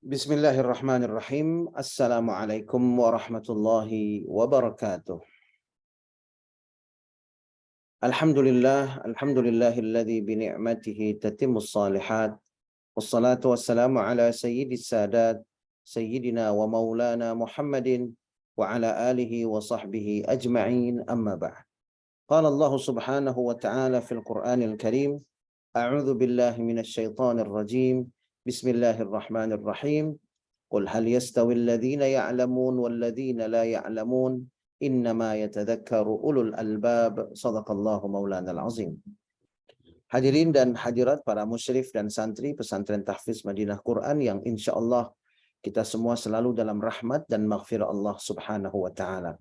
Bismillahirrahmanirrahim. Assalamualaikum warahmatullahi wabarakatuh. Alhamdulillahilladzi bi ni'matihi tatimmus shalihat. Wassalatu wassalamu ala sayyidis sadat, sayyidina wa maulana Muhammadin wa ala alihi wa sahbihi ajma'in, amma ba'd. Qala Allah subhanahu wa ta'ala fil Qur'anil Karim, a'udzu billahi minasy syaithanir rajim. Bismillahirrahmanirrahim. Qul hal yastawi alladhina ya'lamun walladhina la ya'lamun innama yatadhakkaru ulul albab. Shadaqallahu maulanal azim. Hadirin dan hadirat para musyrif dan santri pesantren tahfiz Madinah Quran yang insyaallah kita semua selalu dalam rahmat dan maghfirah Allah Subhanahu wa taala.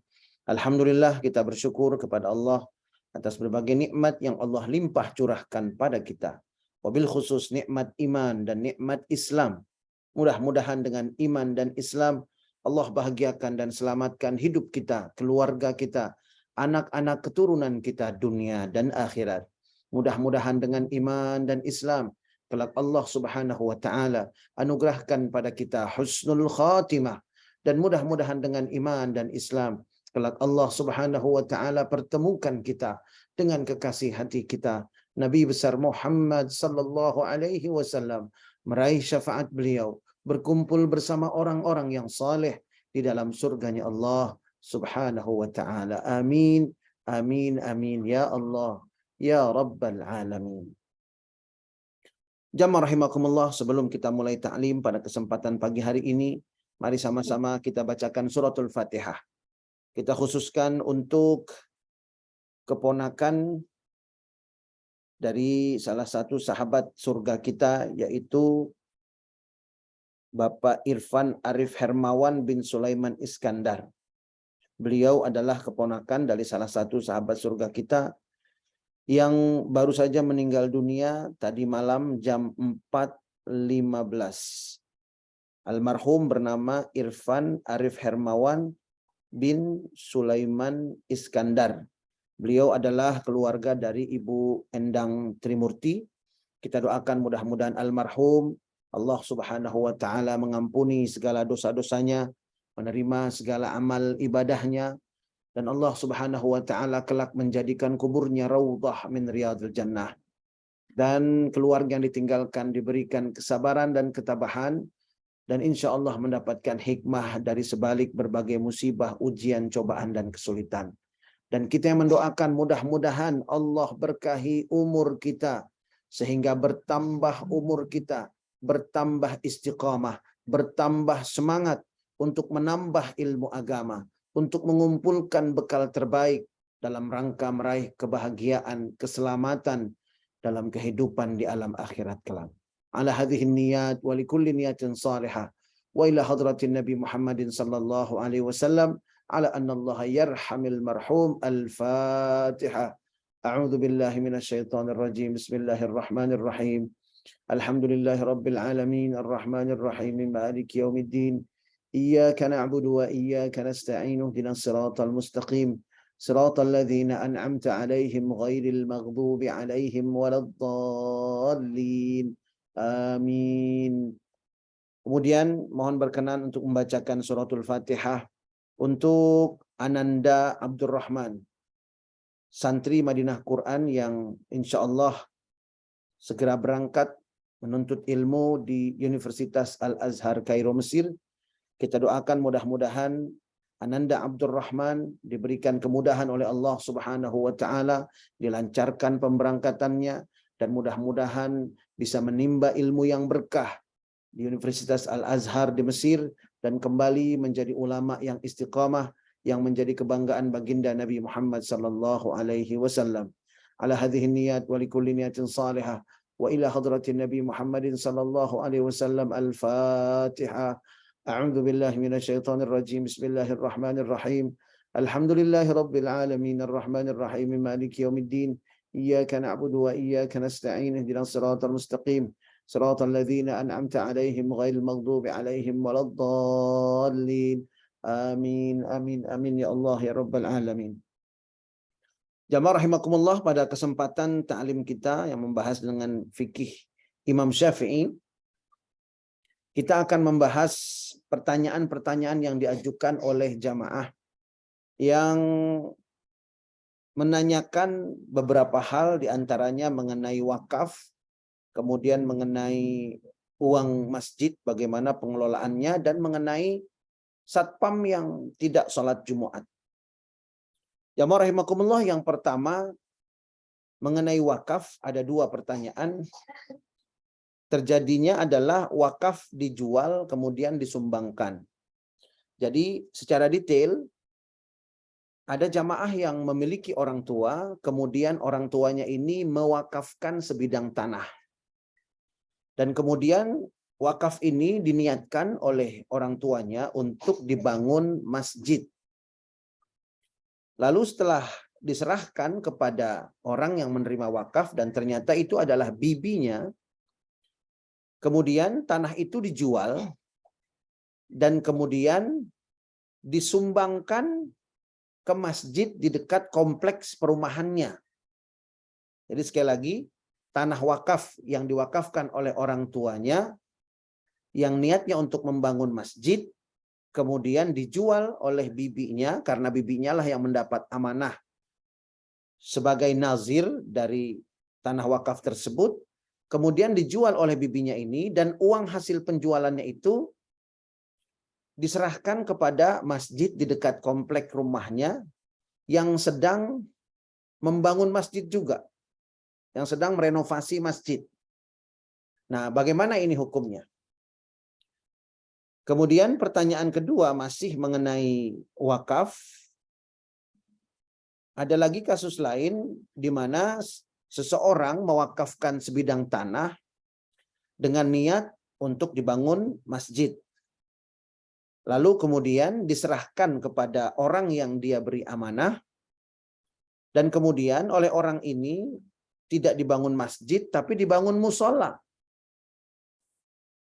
Alhamdulillah, kita bersyukur kepada Allah atas berbagai nikmat yang Allah limpah curahkan pada kita. Wabil khusus nikmat iman dan nikmat Islam. Mudah-mudahan dengan iman dan Islam Allah bahagiakan dan selamatkan hidup kita, keluarga kita, anak-anak keturunan kita dunia dan akhirat. Mudah-mudahan dengan iman dan Islam kelak Allah Subhanahu wa taala anugerahkan pada kita husnul khatimah, dan mudah-mudahan dengan iman dan Islam kelak Allah Subhanahu wa taala pertemukan kita dengan kekasih hati kita Nabi besar Muhammad sallallahu alaihi wasallam, meraih syafaat beliau, berkumpul bersama orang-orang yang saleh di dalam surganya Allah Subhanahu wa taala. Amin, amin, amin ya Allah ya Rabbal alamin. Jamaah rahimakumullah, sebelum kita mulai ta'lim pada kesempatan pagi hari ini, mari sama-sama kita bacakan suratul Fatihah. Kita khususkan untuk keponakan dari salah satu sahabat surga kita, yaitu Bapak Irfan Arif Hermawan bin Sulaiman Iskandar. Beliau adalah keponakan dari salah satu sahabat surga kita yang baru saja meninggal dunia tadi malam jam 4.15. Almarhum bernama Irfan Arif Hermawan bin Sulaiman Iskandar. Beliau adalah keluarga dari Ibu Endang Trimurti. Kita doakan mudah-mudahan almarhum Allah Subhanahu wa taala mengampuni segala dosa-dosanya, menerima segala amal ibadahnya, dan Allah Subhanahu wa taala kelak menjadikan kuburnya raudhah min riyadil jannah. Dan keluarga yang ditinggalkan diberikan kesabaran dan ketabahan, dan insya Allah mendapatkan hikmah dari sebalik berbagai musibah, ujian, cobaan, dan kesulitan. Dan kita yang mendoakan mudah-mudahan Allah berkahi umur kita, sehingga bertambah umur kita, bertambah istiqamah, bertambah semangat untuk menambah ilmu agama, untuk mengumpulkan bekal terbaik dalam rangka meraih kebahagiaan, keselamatan dalam kehidupan di alam akhirat kelak. Ala hadhihi niyat wa likulli niyatin salihah wa ila hadratin Nabi Muhammadin sallallahu alaihi wasallam ala anna Allah yarhamil marhum. Al-Fatihah. A'udzu billahi minasy syaithanir rajim. Bismillahirrahmanirrahim. Alhamdulillahi rabbil alamin arrahmanir rahim maliki yaumiddin. Iyyaka na'budu wa iyyaka nasta'in. Ihdinas siratal mustaqim. Siratal ladzina an'amta 'alaihim ghairil maghdubi 'alaihim waladdallin. Amin. Kemudian mohon berkenan untuk membacakan suratul Fatihah untuk Ananda Abdurrahman, santri Madinah Quran yang insya Allah segera berangkat menuntut ilmu di Universitas Al-Azhar Kairo, Mesir. Kita doakan mudah-mudahan Ananda Abdurrahman diberikan kemudahan oleh Allah Subhanahu wa taala, dilancarkan pemberangkatannya, dan mudah-mudahan bisa menimba ilmu yang berkah di Universitas Al-Azhar di Mesir dan kembali menjadi ulama yang istiqamah yang menjadi kebanggaan baginda Nabi Muhammad sallallahu alaihi wasallam. Ala hadhihi niyat wa likulli niyatin salihah wa ila hadratin Nabi Muhammadin sallallahu alaihi wasallam. Al-Fatihah. A'udzu billahi minasy syaithanir rajim. Bismillahirrahmanirrahim. Alhamdulillahi rabbil alamin arrahmanir rahim maliki yaumiddin. Iyyaka na'budu wa iyyaka nasta'in. Ihdinas siratal mustaqim. Siratal ladzina an'amta 'alaihim ghairil maghdubi 'alaihim waladdallin. Amin, amin, amin ya Allah ya Rabbal alamin. Jamaah rahimakumullah, pada kesempatan ta'lim kita yang membahas dengan fikih Imam Syafi'i, kita akan membahas pertanyaan-pertanyaan yang diajukan oleh jamaah yang menanyakan beberapa hal, diantaranya mengenai wakaf, kemudian mengenai uang masjid, bagaimana pengelolaannya, dan mengenai satpam yang tidak sholat Jumat. Jamaah rahimakumullah, yang pertama mengenai wakaf, ada dua pertanyaan. Terjadinya adalah wakaf dijual kemudian disumbangkan. Jadi secara detail, ada jamaah yang memiliki orang tua, kemudian orang tuanya ini mewakafkan sebidang tanah. Dan kemudian wakaf ini diniatkan oleh orang tuanya untuk dibangun masjid. Lalu setelah diserahkan kepada orang yang menerima wakaf dan ternyata itu adalah bibinya, kemudian tanah itu dijual dan kemudian disumbangkan ke masjid di dekat kompleks perumahannya. Jadi sekali lagi, tanah wakaf yang diwakafkan oleh orang tuanya yang niatnya untuk membangun masjid, kemudian dijual oleh bibinya karena bibinya lah yang mendapat amanah sebagai nazir dari tanah wakaf tersebut, kemudian dijual oleh bibinya ini dan uang hasil penjualannya itu diserahkan kepada masjid di dekat komplek rumahnya yang sedang membangun masjid juga, yang sedang merenovasi masjid. Nah, bagaimana ini hukumnya? Kemudian pertanyaan kedua masih mengenai wakaf. Ada lagi kasus lain di mana seseorang mewakafkan sebidang tanah dengan niat untuk dibangun masjid. Lalu kemudian diserahkan kepada orang yang dia beri amanah, dan kemudian oleh orang ini tidak dibangun masjid tapi dibangun musola.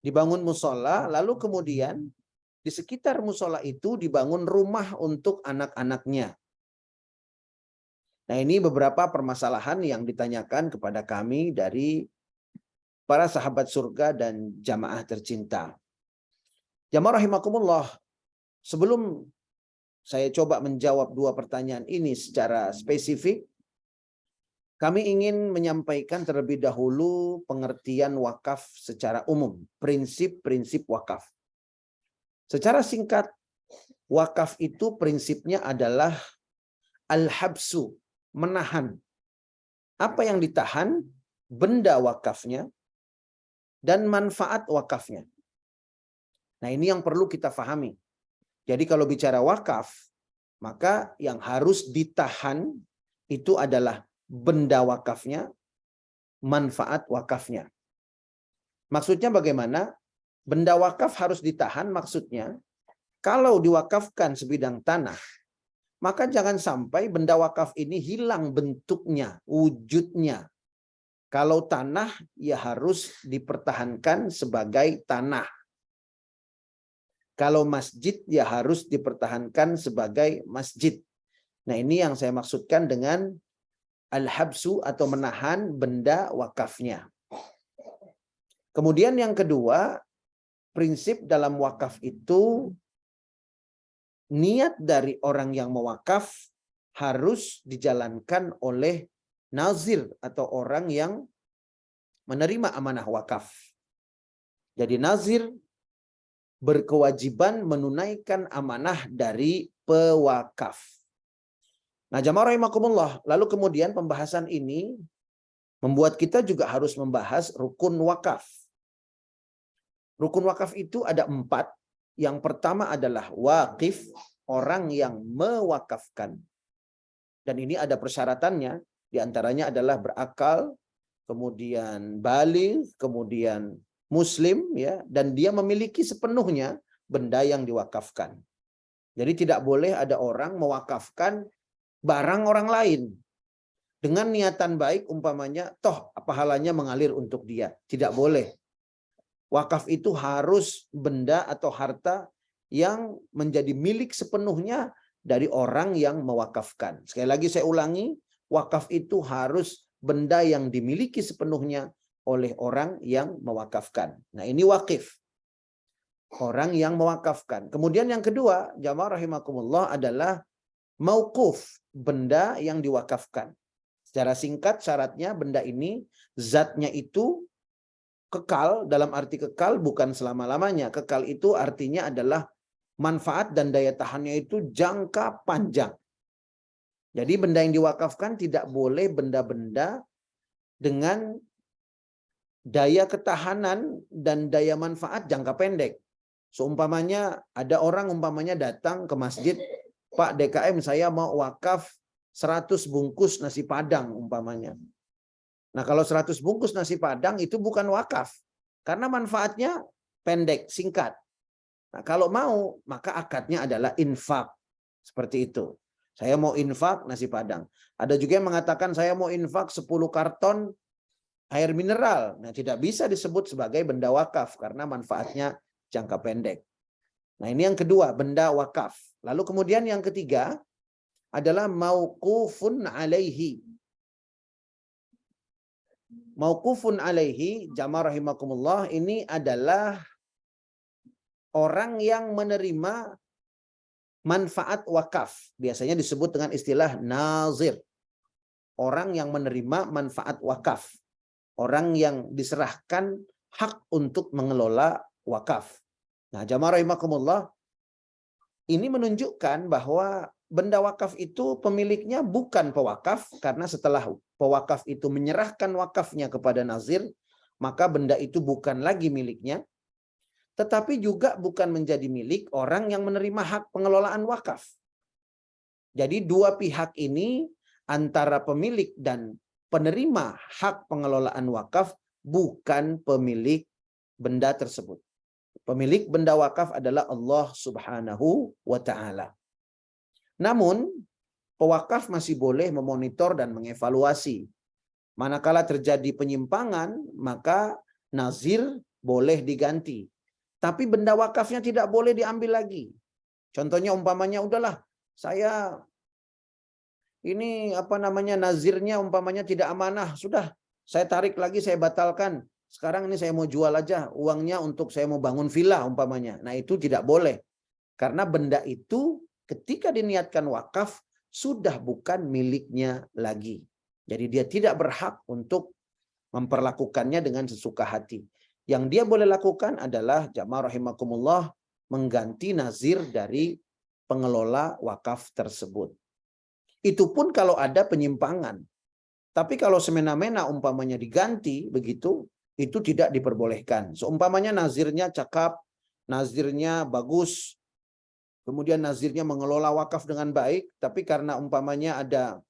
Dibangun musola, lalu kemudian di sekitar musola itu dibangun rumah untuk anak-anaknya. Nah, ini beberapa permasalahan yang ditanyakan kepada kami dari para sahabat surga dan jamaah tercinta. Jamaah rahimakumullah, sebelum saya coba menjawab dua pertanyaan ini secara spesifik, kami ingin menyampaikan terlebih dahulu pengertian wakaf secara umum, prinsip-prinsip wakaf. Secara singkat, wakaf itu prinsipnya adalah al-habsu, menahan. Apa yang ditahan? Benda wakafnya dan manfaat wakafnya. Nah, ini yang perlu kita pahami. Jadi kalau bicara wakaf, maka yang harus ditahan itu adalah benda wakafnya, manfaat wakafnya. Maksudnya bagaimana? Benda wakaf harus ditahan, maksudnya kalau diwakafkan sebidang tanah, maka jangan sampai benda wakaf ini hilang bentuknya, wujudnya. Kalau tanah, ya harus dipertahankan sebagai tanah. Kalau masjid, ya harus dipertahankan sebagai masjid. Nah, ini yang saya maksudkan dengan al-habsu atau menahan benda wakafnya. Kemudian yang kedua, prinsip dalam wakaf itu niat dari orang yang mewakaf harus dijalankan oleh nazir atau orang yang menerima amanah wakaf. Jadi nazir berkewajiban menunaikan amanah dari pewakaf. Nah, jamaah rahimakumullah, lalu kemudian pembahasan ini membuat kita juga harus membahas rukun wakaf. Rukun wakaf itu ada 4. Yang pertama adalah wakif, orang yang mewakafkan. Dan ini ada persyaratannya, diantaranya adalah berakal, kemudian baligh, kemudian muslim, ya, dan dia memiliki sepenuhnya benda yang diwakafkan. Jadi tidak boleh ada orang mewakafkan barang orang lain dengan niatan baik, umpamanya toh pahalanya mengalir untuk dia. Tidak boleh. Wakaf itu harus benda atau harta yang menjadi milik sepenuhnya dari orang yang mewakafkan. Sekali lagi saya ulangi, wakaf itu harus benda yang dimiliki sepenuhnya oleh orang yang mewakafkan. Nah, ini wakif. Orang yang mewakafkan. Kemudian yang kedua, jamaah rahimakumullah, adalah mauquf, benda yang diwakafkan. Secara singkat syaratnya benda ini zatnya itu kekal, dalam arti kekal bukan selama-lamanya. Kekal itu artinya adalah manfaat dan daya tahannya itu jangka panjang. Jadi benda yang diwakafkan tidak boleh benda-benda dengan daya ketahanan dan daya manfaat jangka pendek. Seumpamanya ada orang umpamanya datang ke masjid, Pak DKM saya mau wakaf 100 bungkus nasi padang umpamanya. Nah kalau 100 bungkus nasi padang itu bukan wakaf. Karena manfaatnya pendek, singkat. Nah kalau mau maka akadnya adalah infak. Seperti itu. Saya mau infak nasi padang. Ada juga yang mengatakan saya mau infak 10 karton air mineral. Nah tidak bisa disebut sebagai benda wakaf karena manfaatnya jangka pendek. Nah ini yang kedua, benda wakaf. Lalu kemudian yang ketiga adalah mauqufun alaihi. Mauqufun alaihi, jamaah rahimakumullah, ini adalah orang yang menerima manfaat wakaf. Biasanya disebut dengan istilah nazir. Orang yang menerima manfaat wakaf. Orang yang diserahkan hak untuk mengelola wakaf. Nah, jamaah rahimakumullah, ini menunjukkan bahwa benda wakaf itu pemiliknya bukan pewakaf, karena setelah pewakaf itu menyerahkan wakafnya kepada nazir, maka benda itu bukan lagi miliknya, tetapi juga bukan menjadi milik orang yang menerima hak pengelolaan wakaf. Jadi dua pihak ini, antara pemilik dan penerima hak pengelolaan wakaf, bukan pemilik benda tersebut. Pemilik benda wakaf adalah Allah Subhanahu wa Ta'ala. Namun, pewakaf masih boleh memonitor dan mengevaluasi. Manakala terjadi penyimpangan, maka nazir boleh diganti. Tapi benda wakafnya tidak boleh diambil lagi. Contohnya umpamanya, udahlah, saya ini nazirnya umpamanya tidak amanah, sudah saya tarik lagi, saya batalkan. Sekarang ini saya mau jual aja uangnya untuk saya mau bangun villa umpamanya. Nah itu tidak boleh. Karena benda itu ketika diniatkan wakaf sudah bukan miliknya lagi. Jadi dia tidak berhak untuk memperlakukannya dengan sesuka hati. Yang dia boleh lakukan adalah jamaah rahimakumullah mengganti nazir dari pengelola wakaf tersebut. Itu pun kalau ada penyimpangan. Tapi kalau semena-mena umpamanya diganti begitu, itu tidak diperbolehkan. Seumpamanya nazirnya cakap, nazirnya bagus, kemudian nazirnya mengelola wakaf dengan baik, tapi karena umpamanya ada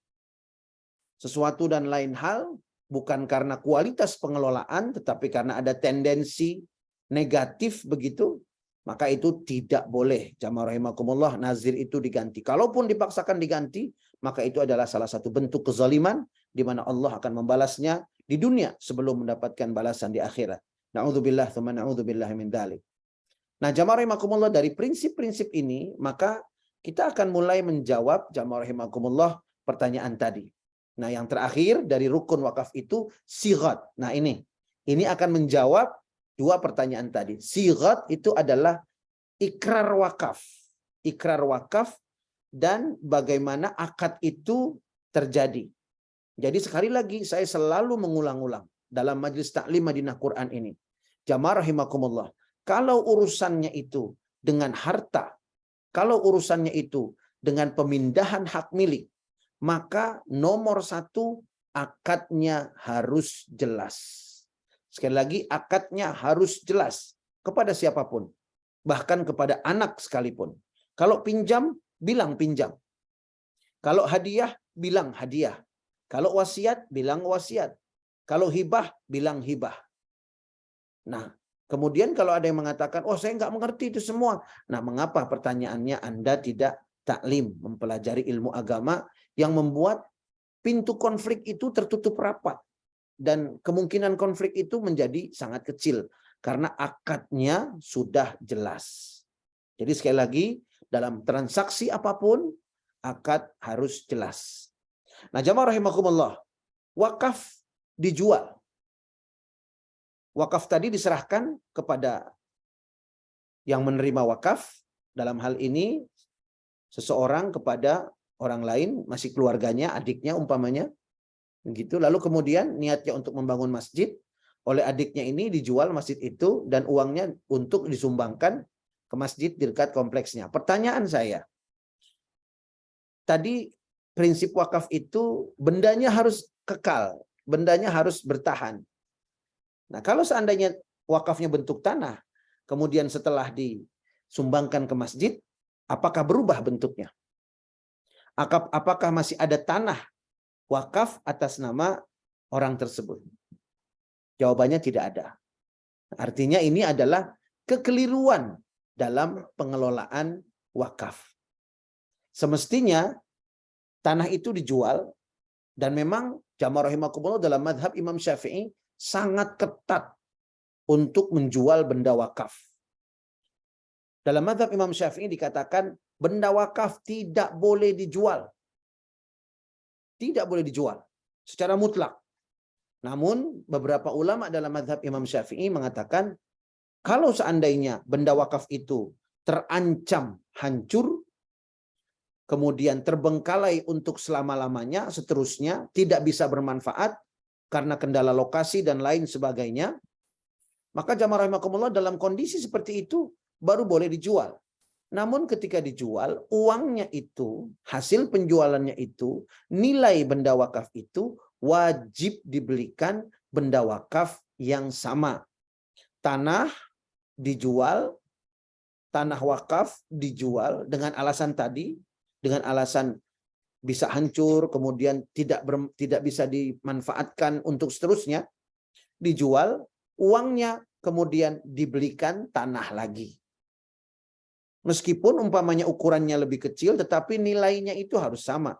sesuatu dan lain hal, bukan karena kualitas pengelolaan, tetapi karena ada tendensi negatif begitu, maka itu tidak boleh. Jamaah rahimakumullah, nazir itu diganti. Kalaupun dipaksakan diganti, maka itu adalah salah satu bentuk kezaliman, di mana Allah akan membalasnya di dunia sebelum mendapatkan balasan di akhirat. Na'udzubillah tsumma na'udzubillah min dzalik. Nah, jamaah rahimakumullah, dari prinsip-prinsip ini maka kita akan mulai menjawab jamaah rahimakumullah pertanyaan tadi. Nah, yang terakhir dari rukun wakaf itu sighat. Nah, ini akan menjawab dua pertanyaan tadi. Sighat itu adalah ikrar wakaf. Ikrar wakaf dan bagaimana akad itu terjadi. Jadi sekali lagi saya selalu mengulang-ulang dalam Majelis Taklim Madinah Quran ini. Jamaah rahimakumullah, kalau urusannya itu dengan harta, kalau urusannya itu dengan pemindahan hak milik, maka nomor satu akadnya harus jelas. Sekali lagi, akadnya harus jelas kepada siapapun, bahkan kepada anak sekalipun. Kalau pinjam, bilang pinjam. Kalau hadiah, bilang hadiah. Kalau wasiat, bilang wasiat. Kalau hibah, bilang hibah. Nah, kemudian kalau ada yang mengatakan, oh saya nggak mengerti itu semua. Nah, mengapa pertanyaannya Anda tidak taklim, mempelajari ilmu agama yang membuat pintu konflik itu tertutup rapat. Dan kemungkinan konflik itu menjadi sangat kecil. Karena akadnya sudah jelas. Jadi sekali lagi, dalam transaksi apapun, akad harus jelas. Nah, jamaah rahimakumullah, wakaf dijual. Wakaf tadi diserahkan kepada yang menerima wakaf dalam hal ini seseorang kepada orang lain, masih keluarganya, adiknya umpamanya, begitu. Lalu kemudian niatnya untuk membangun masjid, oleh adiknya ini dijual masjid itu dan uangnya untuk disumbangkan ke masjid di dekat kompleksnya. Pertanyaan saya, tadi prinsip wakaf itu bendanya harus kekal, bendanya harus bertahan. Nah, kalau seandainya wakafnya bentuk tanah, kemudian setelah disumbangkan ke masjid, apakah berubah bentuknya? Apakah masih ada tanah wakaf atas nama orang tersebut? Jawabannya tidak ada. Artinya ini adalah kekeliruan dalam pengelolaan wakaf. Semestinya tanah itu dijual, dan memang jamaah rahimakumullah dalam madhab Imam Syafi'i sangat ketat untuk menjual benda wakaf. Dalam madhab Imam Syafi'i dikatakan benda wakaf tidak boleh dijual. Tidak boleh dijual secara mutlak. Namun beberapa ulama dalam madhab Imam Syafi'i mengatakan kalau seandainya benda wakaf itu terancam hancur, kemudian terbengkalai untuk selama-lamanya, seterusnya tidak bisa bermanfaat karena kendala lokasi dan lain sebagainya, maka jamaah rahimakumullah dalam kondisi seperti itu baru boleh dijual. Namun ketika dijual, uangnya itu, hasil penjualannya itu, nilai benda wakaf itu wajib dibelikan benda wakaf yang sama. Tanah dijual, tanah wakaf dijual dengan alasan tadi, dengan alasan bisa hancur, kemudian tidak bisa dimanfaatkan untuk seterusnya, dijual, uangnya kemudian dibelikan tanah lagi. Meskipun umpamanya ukurannya lebih kecil, tetapi nilainya itu harus sama.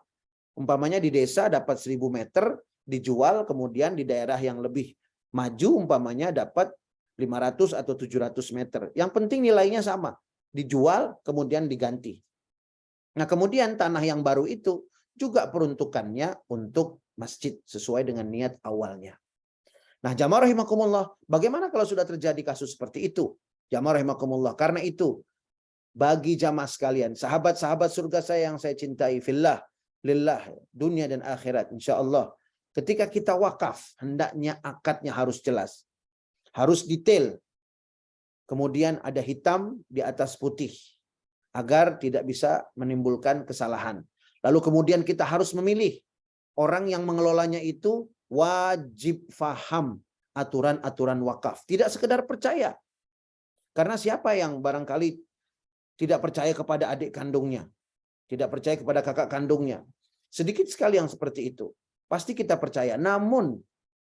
Umpamanya di desa dapat 1000 meter, dijual, kemudian di daerah yang lebih maju umpamanya dapat 500 atau 700 meter. Yang penting nilainya sama. Dijual, kemudian diganti. Nah, kemudian tanah yang baru itu juga peruntukannya untuk masjid sesuai dengan niat awalnya. Nah, jamaah rahimakumullah, bagaimana kalau sudah terjadi kasus seperti itu? Jamaah rahimakumullah, karena itu bagi jamaah sekalian, sahabat-sahabat surga saya yang saya cintai, fillah, lillah, dunia dan akhirat, insya Allah, ketika kita wakaf, hendaknya akadnya harus jelas, harus detail, kemudian ada hitam di atas putih, agar tidak bisa menimbulkan kesalahan. Lalu kemudian kita harus memilih orang yang mengelolanya itu wajib faham aturan-aturan wakaf, tidak sekedar percaya. Karena siapa yang barangkali tidak percaya kepada adik kandungnya, tidak percaya kepada kakak kandungnya. Sedikit sekali yang seperti itu. Pasti kita percaya. Namun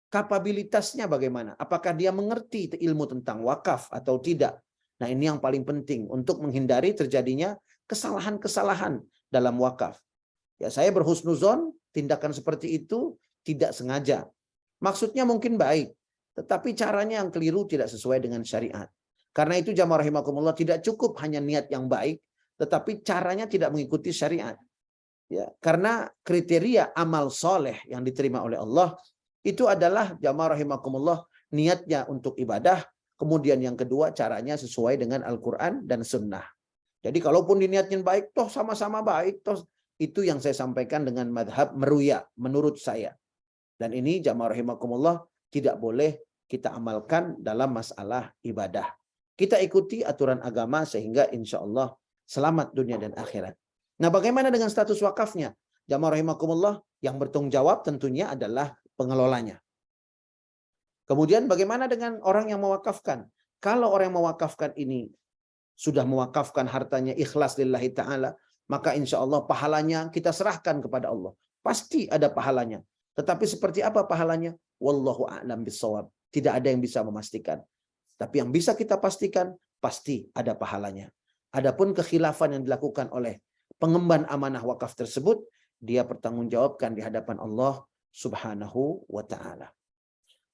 kapabilitasnya bagaimana? Apakah dia mengerti ilmu tentang wakaf atau tidak? Nah, ini yang paling penting untuk menghindari terjadinya kesalahan-kesalahan dalam wakaf. Ya, saya berhusnuzon, tindakan seperti itu tidak sengaja. Maksudnya mungkin baik, tetapi caranya yang keliru, tidak sesuai dengan syariat. Karena itu jamaah rahimakumullah, tidak cukup hanya niat yang baik, tetapi caranya tidak mengikuti syariat. Ya, karena kriteria amal soleh yang diterima oleh Allah itu adalah jamaah rahimakumullah niatnya untuk ibadah, kemudian yang kedua caranya sesuai dengan Al-Quran dan Sunnah. Jadi kalaupun diniatkan baik, toh sama-sama baik, toh itu yang saya sampaikan dengan madhab meruya menurut saya. Dan ini jamaah rahimakumullah tidak boleh kita amalkan dalam masalah ibadah. Kita ikuti aturan agama sehingga insya Allah selamat dunia dan akhirat. Nah, bagaimana dengan status wakafnya? Jamaah rahimakumullah, yang bertanggung jawab tentunya adalah pengelolanya. Kemudian bagaimana dengan orang yang mewakafkan? Kalau orang yang mewakafkan ini sudah mewakafkan hartanya ikhlas lillahi ta'ala, maka insya Allah pahalanya kita serahkan kepada Allah. Pasti ada pahalanya. Tetapi seperti apa pahalanya? Wallahu a'lam bissawab. Tidak ada yang bisa memastikan. Tapi yang bisa kita pastikan, pasti ada pahalanya. Adapun kekhilafan yang dilakukan oleh pengemban amanah wakaf tersebut, dia bertanggungjawabkan di hadapan Allah Subhanahu wa ta'ala.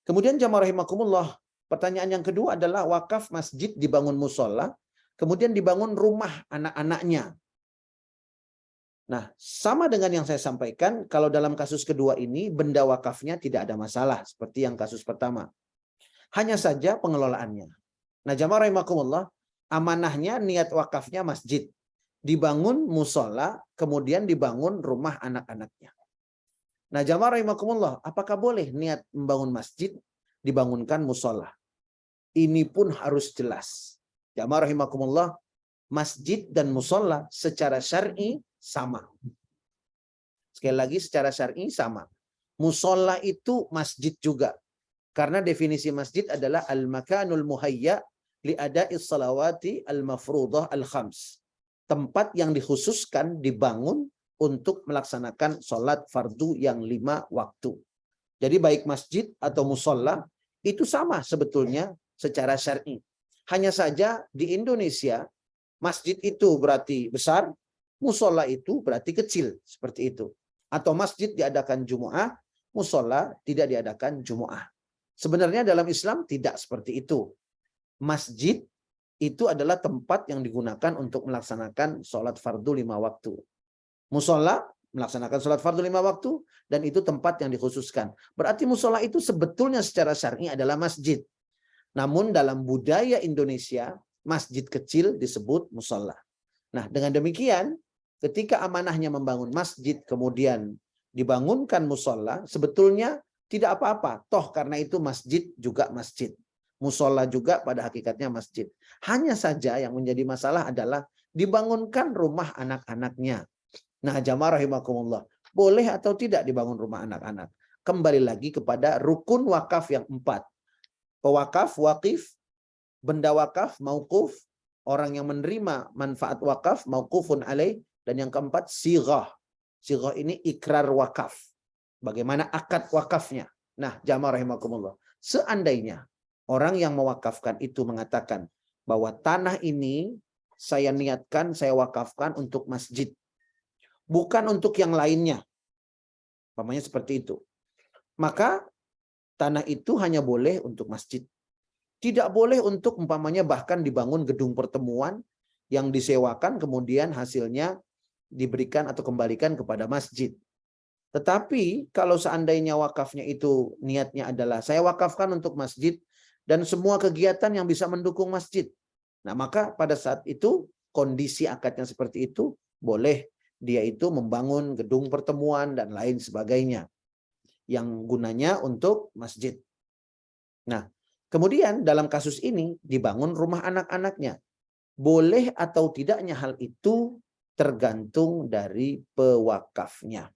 Kemudian jamaah rahimakumullah, pertanyaan yang kedua adalah wakaf masjid dibangun musola, kemudian dibangun rumah anak-anaknya. Nah, sama dengan yang saya sampaikan, kalau dalam kasus kedua ini, benda wakafnya tidak ada masalah, seperti yang kasus pertama. Hanya saja pengelolaannya. Nah, jamaah rahimakumullah, amanahnya, niat wakafnya masjid. Dibangun musola, kemudian dibangun rumah anak-anaknya. Nah, jamaah rahimakumullah, apakah boleh niat membangun masjid, dibangunkan musola? Ini pun harus jelas. Jamaah rahimakumullah, masjid dan musola secara syar'i sama. Sekali lagi, secara syar'i sama. Musola itu masjid juga. Karena definisi masjid adalah al-makanul muhayya li'ada'is salawati al-mafruḍah al-khams. Tempat yang dikhususkan dibangun untuk melaksanakan sholat fardu yang 5 waktu. Jadi baik masjid atau musola itu sama sebetulnya secara syar'i. Hanya saja di Indonesia masjid itu berarti besar, musola itu berarti kecil, seperti itu. Atau masjid diadakan Jumu'ah, musola tidak diadakan Jumu'ah. Sebenarnya dalam Islam tidak seperti itu. Masjid itu adalah tempat yang digunakan untuk melaksanakan sholat fardu 5 waktu. Musola melaksanakan sholat fardu 5 waktu, dan itu tempat yang dikhususkan. Berarti musola itu sebetulnya secara syar'i adalah masjid. Namun dalam budaya Indonesia, masjid kecil disebut musola. Nah, dengan demikian, ketika amanahnya membangun masjid, kemudian dibangunkan musola, sebetulnya tidak apa-apa. Toh karena itu masjid juga masjid. Musola juga pada hakikatnya masjid. Hanya saja yang menjadi masalah adalah dibangunkan rumah anak-anaknya. Nah, jamaah rahimakumullah, boleh atau tidak dibangun rumah anak-anak? Kembali lagi kepada rukun wakaf yang 4. Pewakaf, wakif, benda wakaf, mauquf, orang yang menerima manfaat wakaf, mauqufun alaih, dan yang keempat, sighah. Sighah ini ikrar wakaf. Bagaimana akad wakafnya? Nah, jamaah rahimakumullah, seandainya orang yang mewakafkan itu mengatakan bahwa tanah ini saya niatkan, saya wakafkan untuk masjid, bukan untuk yang lainnya, umpamanya seperti itu, maka tanah itu hanya boleh untuk masjid. Tidak boleh untuk umpamanya bahkan dibangun gedung pertemuan yang disewakan kemudian hasilnya diberikan atau kembalikan kepada masjid. Tetapi kalau seandainya wakafnya itu niatnya adalah saya wakafkan untuk masjid dan semua kegiatan yang bisa mendukung masjid. Nah, maka pada saat itu kondisi akadnya seperti itu, boleh dia itu membangun gedung pertemuan dan lain sebagainya yang gunanya untuk masjid. Nah, kemudian dalam kasus ini dibangun rumah anak-anaknya. Boleh atau tidaknya hal itu tergantung dari pewakafnya.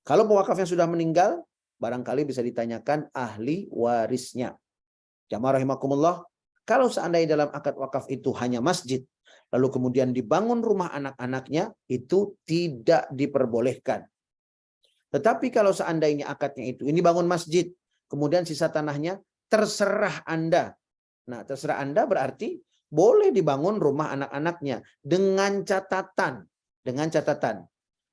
Kalau pewakafnya sudah meninggal, barangkali bisa ditanyakan ahli warisnya. Jamaah rahimakumullah, kalau seandainya dalam akad wakaf itu hanya masjid, lalu kemudian dibangun rumah anak-anaknya, itu tidak diperbolehkan. Tetapi kalau seandainya akadnya itu, ini bangun masjid, kemudian sisa tanahnya, terserah Anda. Nah, terserah Anda berarti boleh dibangun rumah anak-anaknya dengan catatan.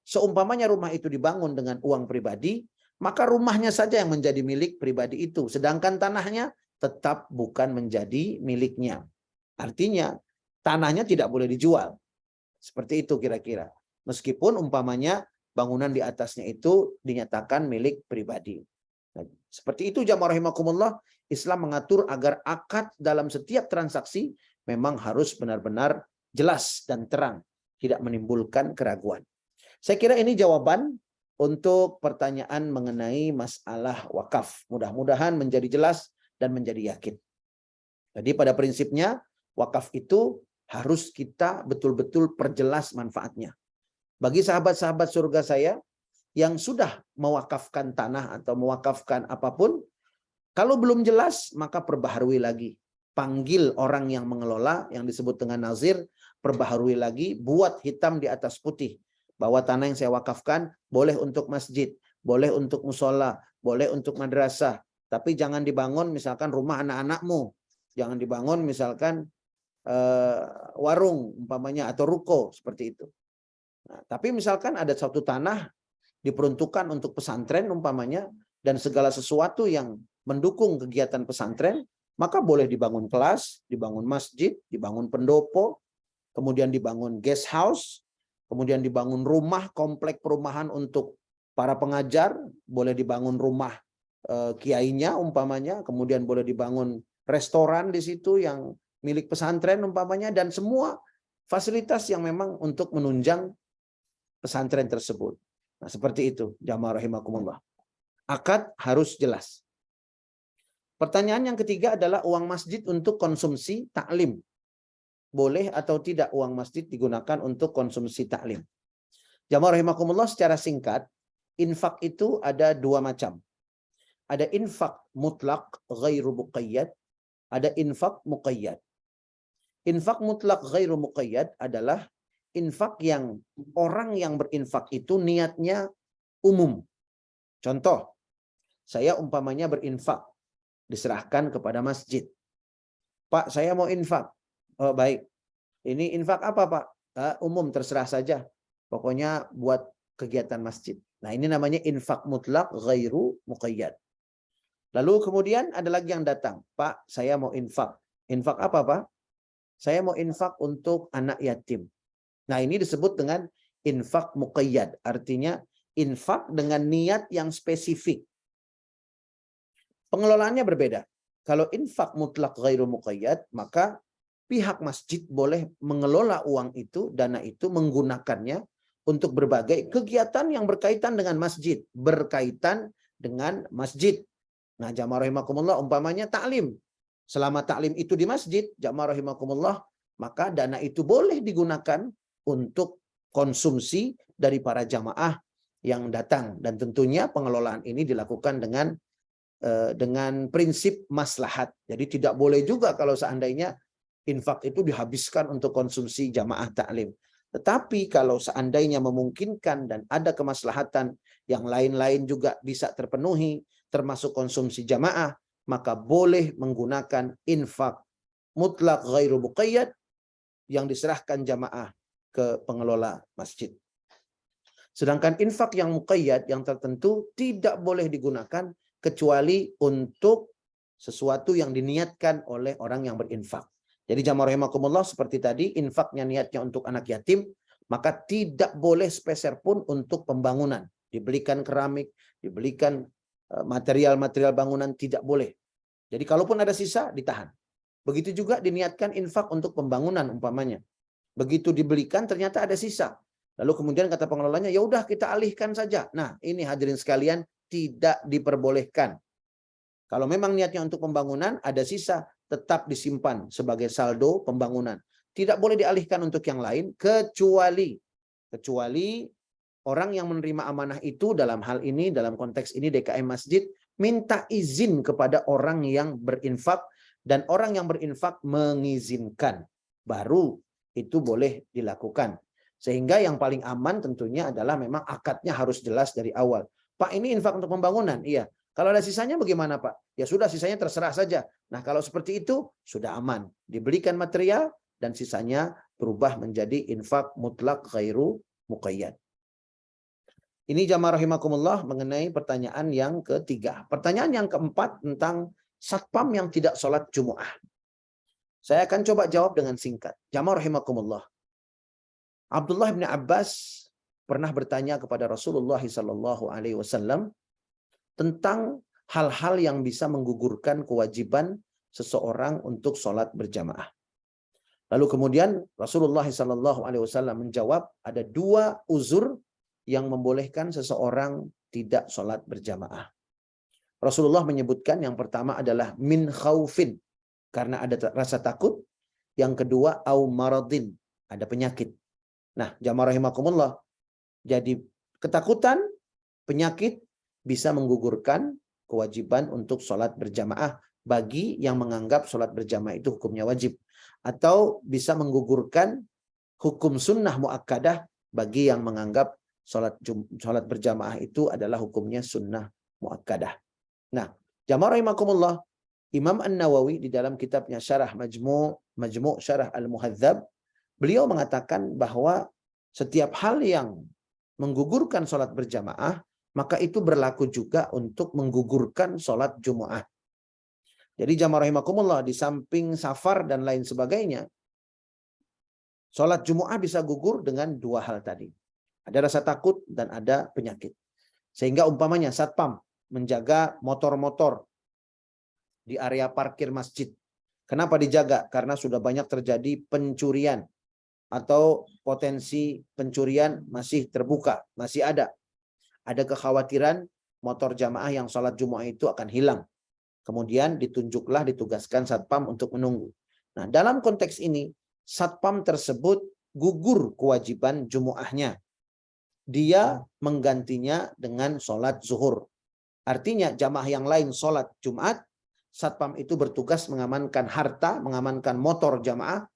Seumpamanya rumah itu dibangun dengan uang pribadi, maka rumahnya saja yang menjadi milik pribadi itu. Sedangkan tanahnya tetap bukan menjadi miliknya. Artinya tanahnya tidak boleh dijual. Seperti itu kira-kira. Meskipun umpamanya bangunan di atasnya itu dinyatakan milik pribadi. Nah, seperti itu jamaah rahimakumullah, Islam mengatur agar akad dalam setiap transaksi memang harus benar-benar jelas dan terang, tidak menimbulkan keraguan. Saya kira ini jawaban untuk pertanyaan mengenai masalah wakaf. Mudah-mudahan menjadi jelas dan menjadi yakin. Jadi pada prinsipnya wakaf itu harus kita betul-betul perjelas manfaatnya. Bagi sahabat-sahabat surga saya yang sudah mewakafkan tanah atau mewakafkan apapun, kalau belum jelas maka perbaharui lagi. Panggil orang yang mengelola yang disebut dengan nazir, perbaharui lagi, buat hitam di atas putih. Bahwa tanah yang saya wakafkan boleh untuk masjid, boleh untuk musola, boleh untuk madrasah. Tapi jangan dibangun misalkan rumah anak-anakmu. Jangan dibangun misalkan warung umpamanya atau ruko seperti itu. Nah, tapi misalkan ada satu tanah diperuntukkan untuk pesantren umpamanya dan segala sesuatu yang mendukung kegiatan pesantren, maka boleh dibangun kelas, dibangun masjid, dibangun pendopo, kemudian dibangun guest house, kemudian dibangun rumah, komplek perumahan untuk para pengajar, boleh dibangun rumah kiainya umpamanya, kemudian boleh dibangun restoran di situ yang milik pesantren umpamanya, dan semua fasilitas yang memang untuk menunjang pesantren tersebut. Nah, seperti itu, jamaah rahimakumullah. Akad harus jelas. Pertanyaan yang ketiga adalah uang masjid untuk konsumsi taklim. Boleh atau tidak uang masjid digunakan untuk konsumsi taklim? Jamaah rahimakumullah, secara singkat, infak itu ada dua macam. Ada infak mutlak ghairu muqayyad, ada infak muqayyad. Infak mutlak ghairu muqayyad adalah infak yang orang yang berinfak itu niatnya umum. Contoh, saya umpamanya berinfak, diserahkan kepada masjid. Pak, saya mau infak. Oh, baik. Ini infak apa, Pak? Umum, terserah saja. Pokoknya buat kegiatan masjid. Nah, ini namanya infak mutlak ghairu muqayyad. Lalu kemudian ada lagi yang datang. Pak, saya mau infak. Infak apa, Pak? Saya mau infak untuk anak yatim. Nah, ini disebut dengan infak muqayyad. Artinya infak dengan niat yang spesifik. Pengelolaannya berbeda. Kalau infak mutlak ghairu muqayyad, maka pihak masjid boleh mengelola uang itu, dana itu, menggunakannya untuk berbagai kegiatan yang berkaitan dengan masjid. Berkaitan dengan masjid. Nah, jamaah rahimakumullah, umpamanya taklim. Selama taklim itu di masjid, jamaah rahimakumullah, maka dana itu boleh digunakan untuk konsumsi dari para jamaah yang datang. Dan tentunya pengelolaan ini dilakukan dengan prinsip maslahat. Jadi tidak boleh juga kalau seandainya infak itu dihabiskan untuk konsumsi jamaah taklim. Tetapi kalau seandainya memungkinkan dan ada kemaslahatan yang lain-lain juga bisa terpenuhi, termasuk konsumsi jamaah, maka boleh menggunakan infak mutlak ghairu muqayyad yang diserahkan jamaah ke pengelola masjid. Sedangkan infak yang muqayyad, yang tertentu, tidak boleh digunakan kecuali untuk sesuatu yang diniatkan oleh orang yang berinfak. Jadi jamaah rahimakumullah, seperti tadi, infaknya niatnya untuk anak yatim, maka tidak boleh sepeser pun untuk pembangunan. Dibelikan keramik, dibelikan material-material bangunan, tidak boleh. Jadi kalaupun ada sisa, ditahan. Begitu juga diniatkan infak untuk pembangunan umpamanya. Begitu dibelikan ternyata ada sisa. Lalu kemudian kata pengelolanya, ya udah kita alihkan saja. Nah, ini hadirin sekalian, tidak diperbolehkan. Kalau memang niatnya untuk pembangunan, ada sisa, tetap disimpan sebagai saldo pembangunan. Tidak boleh dialihkan untuk yang lain, kecuali orang yang menerima amanah itu, dalam hal ini, dalam konteks ini DKM Masjid, minta izin kepada orang yang berinfak, dan orang yang berinfak mengizinkan. Baru itu boleh dilakukan. Sehingga yang paling aman tentunya adalah memang akadnya harus jelas dari awal. Pak, ini infak untuk pembangunan. Iya. Kalau ada sisanya bagaimana, Pak? Ya sudah, sisanya terserah saja. Nah, kalau seperti itu sudah aman. Dibelikan material dan sisanya berubah menjadi infak mutlak ghairu muqayyad. Ini jamaah rahimakumullah mengenai pertanyaan yang ketiga. Pertanyaan yang keempat tentang satpam yang tidak sholat Jumu'ah. Saya akan coba jawab dengan singkat. Jamaah rahimakumullah. Abdullah bin Abbas pernah bertanya kepada Rasulullah SAW tentang hal-hal yang bisa menggugurkan kewajiban seseorang untuk sholat berjamaah. Lalu kemudian Rasulullah SAW menjawab ada dua uzur yang membolehkan seseorang tidak sholat berjamaah. Rasulullah menyebutkan yang pertama adalah min khaufin, karena ada rasa takut. Yang kedua au maradin, ada penyakit. Nah, jamaah rahimakumullah, jadi ketakutan, penyakit bisa menggugurkan kewajiban untuk sholat berjamaah bagi yang menganggap sholat berjamaah itu hukumnya wajib. Atau bisa menggugurkan hukum sunnah muakkadah bagi yang menganggap sholat berjamaah itu adalah hukumnya sunnah muakkadah. Nah, jamaah rahimakumullah, Imam An-Nawawi di dalam kitabnya Syarah Majmu' Syarah Al-Muhadzab, beliau mengatakan bahwa setiap hal yang menggugurkan sholat berjamaah, maka itu berlaku juga untuk menggugurkan sholat Jumu'ah. Jadi jamaah rahimakumullah, di samping safar dan lain sebagainya, sholat Jumu'ah bisa gugur dengan dua hal tadi. Ada rasa takut dan ada penyakit. Sehingga umpamanya satpam menjaga motor-motor di area parkir masjid. Kenapa dijaga? Karena sudah banyak terjadi pencurian atau potensi pencurian masih terbuka, masih ada. Ada kekhawatiran motor jamaah yang sholat Jumat itu akan hilang. Kemudian ditugaskan satpam untuk menunggu. Nah, dalam konteks ini, satpam tersebut gugur kewajiban Jumu'ahnya. Dia menggantinya dengan sholat zuhur. Artinya jamaah yang lain sholat Jumat, satpam itu bertugas mengamankan harta, mengamankan motor jamaah.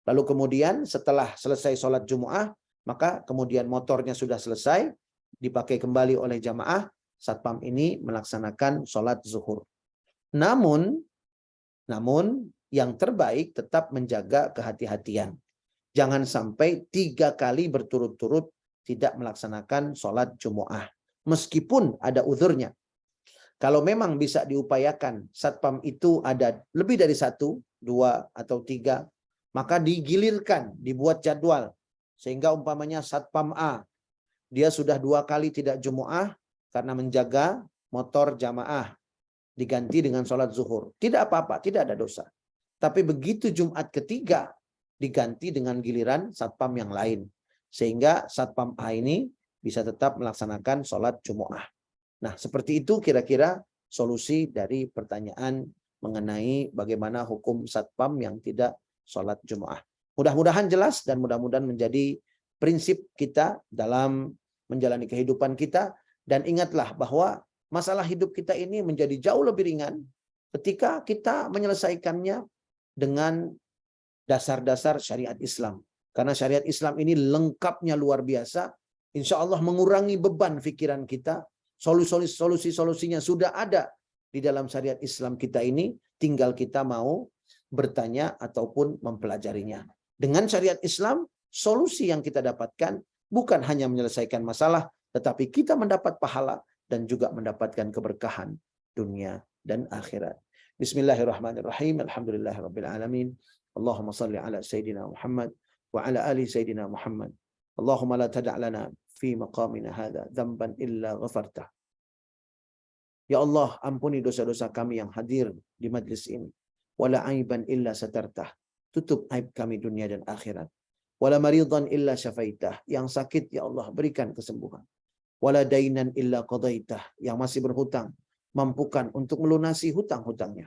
Lalu kemudian setelah selesai sholat Jumu'ah, maka kemudian motornya sudah selesai, dipakai kembali oleh jamaah, satpam ini melaksanakan sholat zuhur. Namun yang terbaik tetap menjaga kehati-hatian. Jangan sampai 3 kali berturut-turut tidak melaksanakan sholat Jumu'ah. Meskipun ada uzurnya. Kalau memang bisa diupayakan satpam itu ada lebih dari 1, 2, atau 3, maka digilirkan, dibuat jadwal. Sehingga umpamanya satpam A, dia sudah 2 kali tidak Jumu'ah karena menjaga motor jamaah. Diganti dengan sholat zuhur. Tidak apa-apa, tidak ada dosa. Tapi begitu Jumat ketiga, diganti dengan giliran satpam yang lain. Sehingga satpam A ini bisa tetap melaksanakan sholat Jumu'ah. Nah, seperti itu kira-kira solusi dari pertanyaan mengenai bagaimana hukum satpam yang tidak sholat Jumu'ah. Mudah-mudahan jelas dan mudah-mudahan menjadi prinsip kita dalam menjalani kehidupan kita. Dan ingatlah bahwa masalah hidup kita ini menjadi jauh lebih ringan ketika kita menyelesaikannya dengan dasar-dasar syariat Islam. Karena syariat Islam ini lengkapnya luar biasa. Insya Allah mengurangi beban pikiran kita. Solusi-solusinya sudah ada di dalam syariat Islam kita ini. Tinggal kita mau bertanya ataupun mempelajarinya. Dengan syariat Islam, solusi yang kita dapatkan bukan hanya menyelesaikan masalah, tetapi kita mendapat pahala dan juga mendapatkan keberkahan dunia dan akhirat. Bismillahirrahmanirrahim. Alhamdulillahirrabbilalamin. Allahumma salli ala Sayyidina Muhammad wa ala ali Sayyidina Muhammad. Allahumma la tada' lana fi maqamina hadha dhanban illa ghafartah. Ya Allah, ampuni dosa-dosa kami yang hadir di majlis ini. Wala aiban illa satartah. Tutup aib kami dunia dan akhirat. Wala maridan illa syafaitah. Yang sakit, ya Allah, berikan kesembuhan. Wala dainan illa qadaitah. Yang masih berhutang, mampukan untuk melunasi hutang-hutangnya.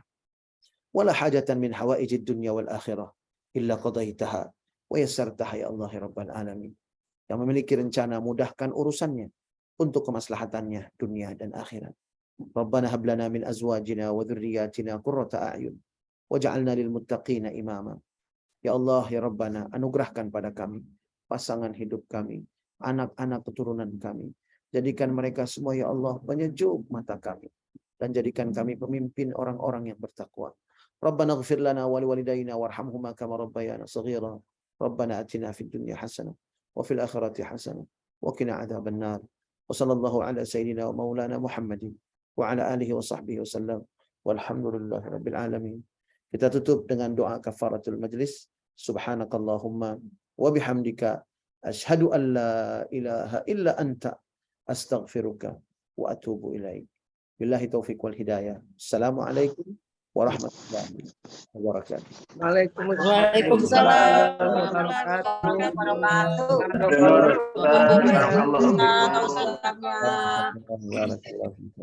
Wala hajatan min hawaijid dunya wal akhirah illa qadaitaha wa yassartaha ya Allah ya Rabbal alamin. Yang memiliki rencana, mudahkan urusannya untuk kemaslahatannya dunia dan akhirat. Rabbana hab lana min azwajina wa dhurriyyatina qurrata a'yun waj'alna lil muttaqina imama. Ya Allah ya Rabbana, anugerahkan pada kami pasangan hidup kami, anak-anak keturunan kami. Jadikan mereka semua ya Allah penyejuk mata kami dan jadikan kami pemimpin orang-orang yang bertakwa. Rabbana ighfir lana wa liwalidayna warhamhuma kama rabbayana shaghira. Rabbana atina fid dunya hasanah wa fil akhirati hasanah wa qina adzaban nar. Wa sallallahu ala sayyidina wa maulana Muhammadin wa ala alihi wa sahbihi wasallam. Walhamdulillahi rabbil alamin. Kita tutup dengan doa kafaratul majlis. Subhanakallahumma wa bihamdika asyhadu an la ilaha illa anta astaghfiruka wa atubu ilaik. Billahi taufiq wal hidayah. Assalamualaikum warahmatullahi wabarakatuh. Waalaikumsalam warahmatullahi wabarakatuh.